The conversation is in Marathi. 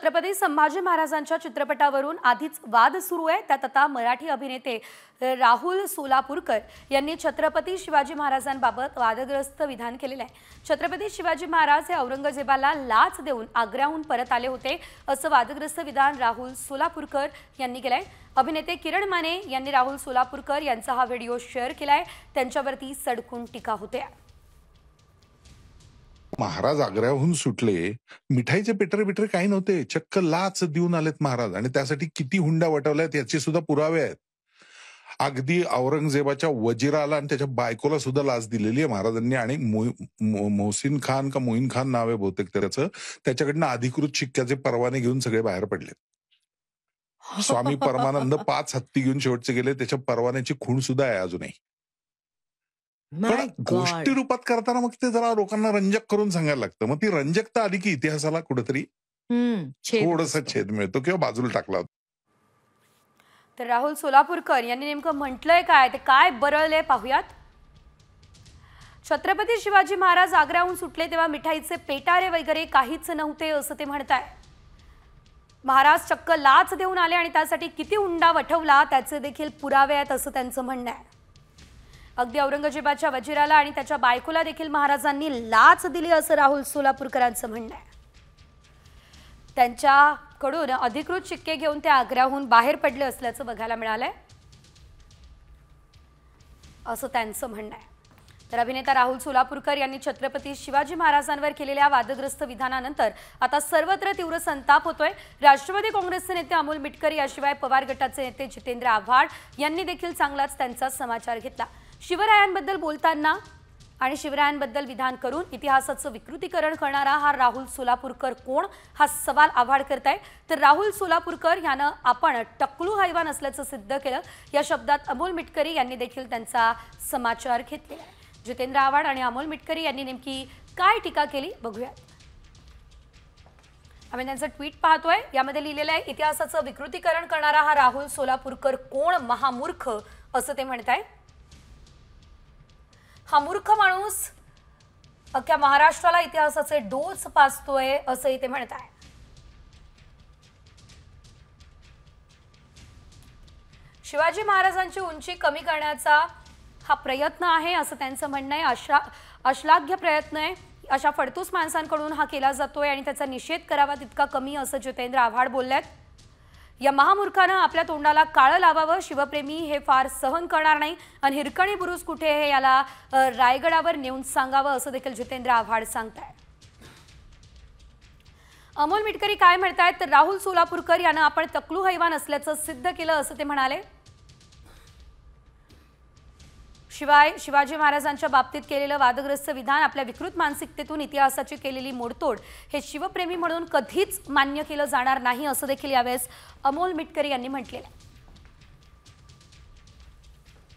छत्रपती संभाजी महाराजांच्या चित्रपटावरून आधीच वाद सुरू आहे। त्यात आता मराठी अभिनेते राहुल सोलापूरकर यांनी छत्रपती शिवाजी महाराजांबाबत वादग्रस्त विधान केलेले आहे। छत्रपती शिवाजी महाराज हे औरंगजेबाला लाच देऊन आग्र्याहून परत आले होते असं वादग्रस्त विधान राहुल सोलापूरकर यांनी केलंय। अभिनेते किरण माने यांनी राहुल सोलापूरकर यांचा हा व्हिडिओ शेअर केलाय। त्यांच्यावरती सडकून टीका होते। महाराज आग्र्याहून सुटले, मिठाईचे पेटर काही नव्हते, चक्क लाच देऊन आलेत महाराज आणि त्यासाठी किती हुंडा वटवल्यात याचे सुद्धा पुरावे आहेत। अगदी औरंगजेबाच्या वजिराला आणि त्याच्या बायकोला सुद्धा लाच दिलेली आहे महाराजांनी आणि मोहसिन खान का मोहीन खान नाव आहे बहुतेक त्याचं, त्याच्याकडनं अधिकृत शिक्क्याचे परवाने घेऊन सगळे बाहेर पडले। स्वामी परमानंद 5 हत्ती घेऊन शेवटचे गेले, त्याच्या परवान्याची खूण सुद्धा आहे अजूनही। पण गोष्टी रूपात करताना मग ते जरा लोकांना रंजक करून सांगायला लागतं, मग ती रंजकता आली की इतिहासाला कुठेतरी थोडंसं छेद मिळतो किंवा बाजूला टाकला होता। तर राहुल सोलापूरकर यांनी नेमकं म्हटलंय काय ते काय बरळले पाहूयात। छत्रपती शिवाजी महाराज आग्र्याहून सुटले तेव्हा मिठाईचे पेटारे वगैरे काहीच नव्हते असं ते म्हणताय। महाराज चक्क लाच देऊन आले आणि त्यासाठी किती हुंडा वठवला त्याचे देखील पुरावे आहेत असं त्यांचं म्हणणं आहे। अगदी औरंगजेबाच्या वजिराला आणि त्याच्या बायकोला देखील महाराजांनी लाच दिली असं राहुल सोलापूरकरांचं म्हणणं आहे। त्यांच्याकडून अधिकृत शिक्के घेऊन ते आग्र्याहून बाहेर पडले असल्याचं बघायला मिळालंय असं त्यांचं म्हणणं आहे। तर अभिनेता राहुल सोलापूरकर यांनी छत्रपती शिवाजी महाराजांवर केलेल्या वादग्रस्त विधानानंतर आता सर्वत्र तीव्र संताप होतोय। राष्ट्रवादी काँग्रेसचे नेते अमोल मिटकरी याशिवाय पवार गटाचे नेते जितेंद्र आव्हाड यांनी देखील चांगलाच त्यांचा समाचार घेतला। शिवरायांबद्दल बोलताना आणि शिवरायांबद्दल विधान करून इतिहासाचं विकृतीकरण करणारा हा राहुल सोलापूरकर कोण हा सवाल आव्हाड करताय। तर राहुल सोलापूरकर यानं आपण टकलू हैवान असल्याचं सिद्ध केलं। या शब्दात अमोल मिटकरी यांनी देखील त्यांचा समाचार घेतलेला आहे। जितेंद्र आव्हाड आणि अमोल मिटकरी यांनी नेमकी काय टीका केली बघूया। आम्ही त्यांचं ट्विट पाहतोय, यामध्ये लिहिलेलं आहे, इतिहासाचं विकृतीकरण करणारा हा राहुल सोलापूरकर कोण महामूर्ख असं ते म्हणताय। हा मूर्ख माणूस अख्ख्या महाराष्ट्राला इतिहासाचे डोस पाचतोय असंही ते म्हणताय। शिवाजी महाराजांची उंची कमी करण्याचा हा प्रयत्न आहे असं त्यांचं म्हणणं आहे। अश्लाघ्य प्रयत्न आहे, अशा फडतूस माणसांकडून हा केला जातोय आणि त्याचा निषेध करावा तितका कमी असं जितेंद्र आव्हाड बोललेत। या महामूर्खानं आपल्या तोंडाला काळं लावावं, शिवप्रेमी हे फार सहन करणार नाही आणि हिरकणी बुरुज कुठे हे याला रायगडावर नेऊन सांगावं असं देखील जितेंद्र आव्हाड सांगताय। अमोल मिटकरी काय म्हणतायत, तर राहुल सोलापूरकर यानं आपण टकलू हैवान असल्याचं सिद्ध केलं असं ते म्हणाले। शिवाय शिवाजी महाराजांच्या बाबतीत केलेलं वादग्रस्त विधान आपल्या विकृत मानसिकतेतून इतिहासाची केलेली मोडतोड हे शिवप्रेमी म्हणून कधीच मान्य केलं जाणार नाही असं देखील यावेळेस अमोल मिटकरी यांनी म्हटलेलं आहे।